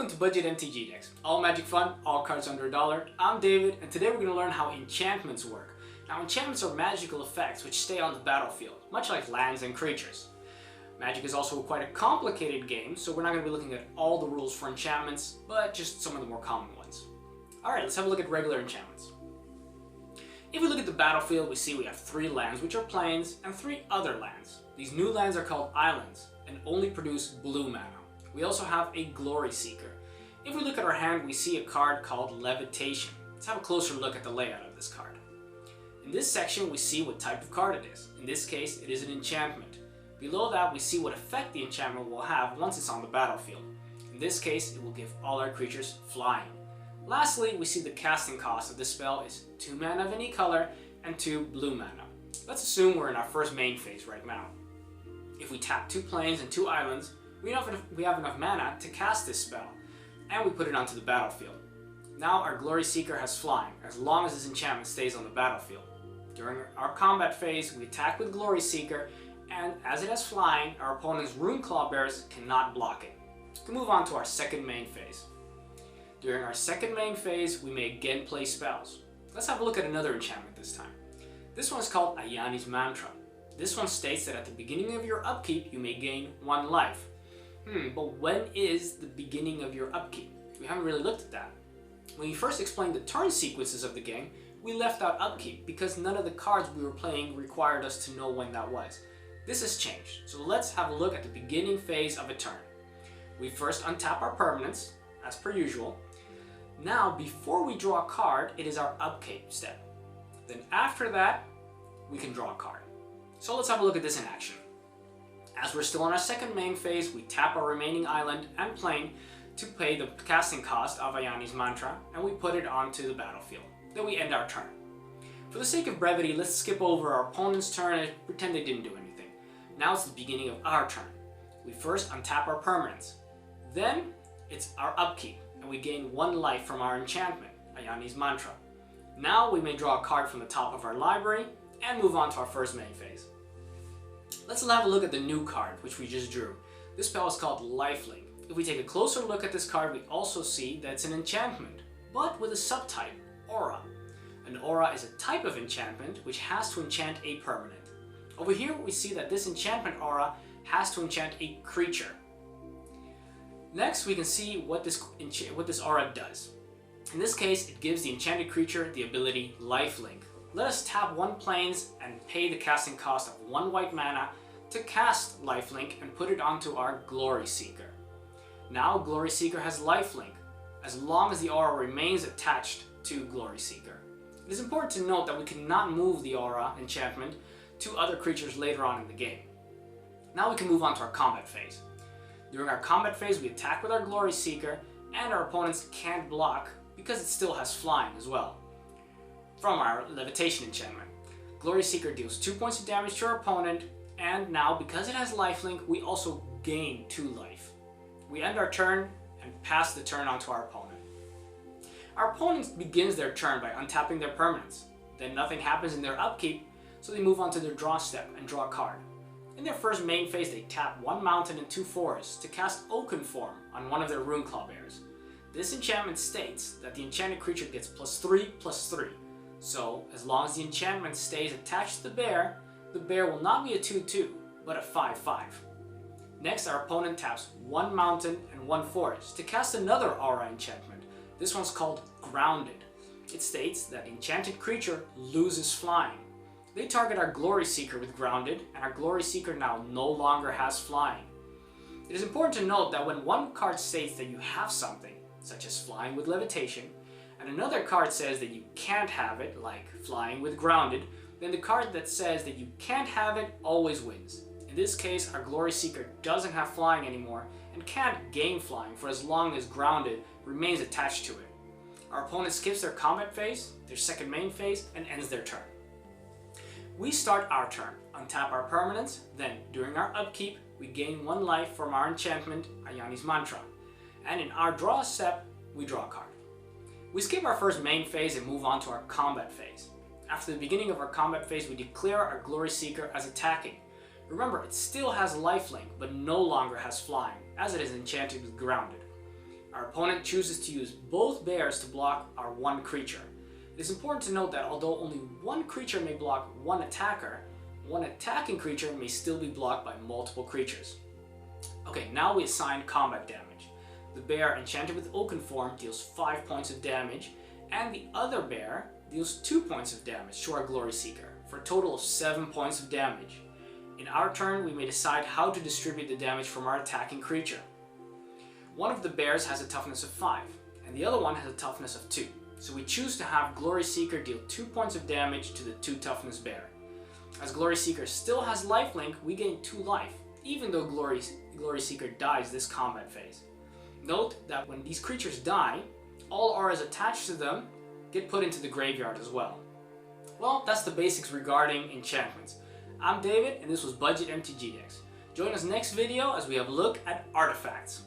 Welcome to Budget MTG Decks. All magic fun, all cards under $1. I'm David, and today we're going to learn how enchantments work. Now, enchantments are magical effects which stay on the battlefield, much like lands and creatures. Magic is also quite a complicated game, so we're not going to be looking at all the rules for enchantments, but just some of the more common ones. Alright, let's have a look at regular enchantments. If we look at the battlefield, we see we have 3 lands, which are plains, and 3 other lands. These new lands are called islands, and only produce blue mana. We also have a Glory Seeker. If we look at our hand, we see a card called Levitation. Let's have a closer look at the layout of this card. In this section, we see what type of card it is. In this case, it is an enchantment. Below that, we see what effect the enchantment will have once it's on the battlefield. In this case, it will give all our creatures flying. Lastly, we see the casting cost of this spell is 2 mana of any color and 2 blue mana. Let's assume we're in our first main phase right now. If we tap 2 plains and 2 islands, we have enough mana to cast this spell, and we put it onto the battlefield. Now our Glory Seeker has flying, as long as this enchantment stays on the battlefield. During our combat phase, we attack with Glory Seeker, and as it has flying, our opponent's Rune Claw Bears cannot block it. To move on to our second main phase. During our second main phase, we may again play spells. Let's have a look at another enchantment this time. This one is called Yanni's Mantra. This one states that at the beginning of your upkeep, you may gain 1 life. But when is the beginning of your upkeep? We haven't really looked at that. When we first explained the turn sequences of the game, we left out upkeep because none of the cards we were playing required us to know when that was. This has changed, so let's have a look at the beginning phase of a turn. We first untap our permanents, as per usual. Now, before we draw a card, it is our upkeep step. Then after that, we can draw a card. So let's have a look at this in action. As we're still on our second main phase, we tap our remaining island and plain to pay the casting cost of Yanni's Mantra, and we put it onto the battlefield. Then we end our turn. For the sake of brevity, let's skip over our opponent's turn and pretend they didn't do anything. Now it's the beginning of our turn. We first untap our permanents. Then it's our upkeep, and we gain 1 life from our enchantment, Yanni's Mantra. Now we may draw a card from the top of our library and move on to our first main phase. Let's have a look at the new card, which we just drew. This spell is called Lifelink. If we take a closer look at this card, we also see that it's an enchantment, but with a subtype, Aura. An Aura is a type of enchantment which has to enchant a permanent. Over here, we see that this enchantment Aura has to enchant a creature. Next, we can see what this Aura does. In this case, it gives the enchanted creature the ability Lifelink. Let us tap 1 plains and pay the casting cost of 1 white mana to cast Lifelink and put it onto our Glory Seeker. Now Glory Seeker has Lifelink, as long as the aura remains attached to Glory Seeker. It is important to note that we cannot move the aura enchantment to other creatures later on in the game. Now we can move on to our combat phase. During our combat phase, we attack with our Glory Seeker, and our opponents can't block because it still has flying as well from our Levitation enchantment. Glory Seeker deals 2 points of damage to our opponent, and now because it has lifelink, we also gain 2 life. We end our turn and pass the turn on to our opponent. Our opponent begins their turn by untapping their permanents. Then nothing happens in their upkeep, so they move on to their draw step and draw a card. In their first main phase, they tap 1 mountain and 2 forests to cast Oaken Form on one of their Rune Claw Bears. This enchantment states that the enchanted creature gets +3/+3. So, as long as the enchantment stays attached to the bear will not be a 2/2, but a 5/5. Next, our opponent taps 1 mountain and 1 forest to cast another aura enchantment. This one's called Grounded. It states that the enchanted creature loses flying. They target our Glory Seeker with Grounded, and our Glory Seeker now no longer has flying. It is important to note that when one card states that you have something, such as flying with Levitation, and another card says that you can't have it, like flying with Grounded, then the card that says that you can't have it always wins. In this case, our Glory Seeker doesn't have flying anymore and can't gain flying for as long as Grounded remains attached to it. Our opponent skips their combat phase, their second main phase, and ends their turn. We start our turn, untap our permanents, then during our upkeep, we gain 1 life from our enchantment, Yanni's Mantra. And in our draw step, we draw a card. We skip our first main phase and move on to our combat phase. After the beginning of our combat phase, we declare our Glory Seeker as attacking. Remember, it still has lifelink, but no longer has flying, as it is enchanted with Grounded. Our opponent chooses to use both bears to block our one creature. It is important to note that although only one creature may block one attacker, one attacking creature may still be blocked by multiple creatures. Okay, now we assign combat damage. The bear enchanted with Oakenform deals 5 points of damage, and the other bear deals 2 points of damage to our Glory Seeker, for a total of 7 points of damage. In our turn, we may decide how to distribute the damage from our attacking creature. One of the bears has a toughness of 5, and the other one has a toughness of 2. So we choose to have Glory Seeker deal 2 points of damage to the 2 toughness bear. As Glory Seeker still has lifelink, we gain 2 life, even though Glory Seeker dies this combat phase. Note that when these creatures die, all auras attached to them get put into the graveyard as well. Well, that's the basics regarding enchantments. I'm David, and this was Budget MTG Decks. Join us next video as we have a look at artifacts.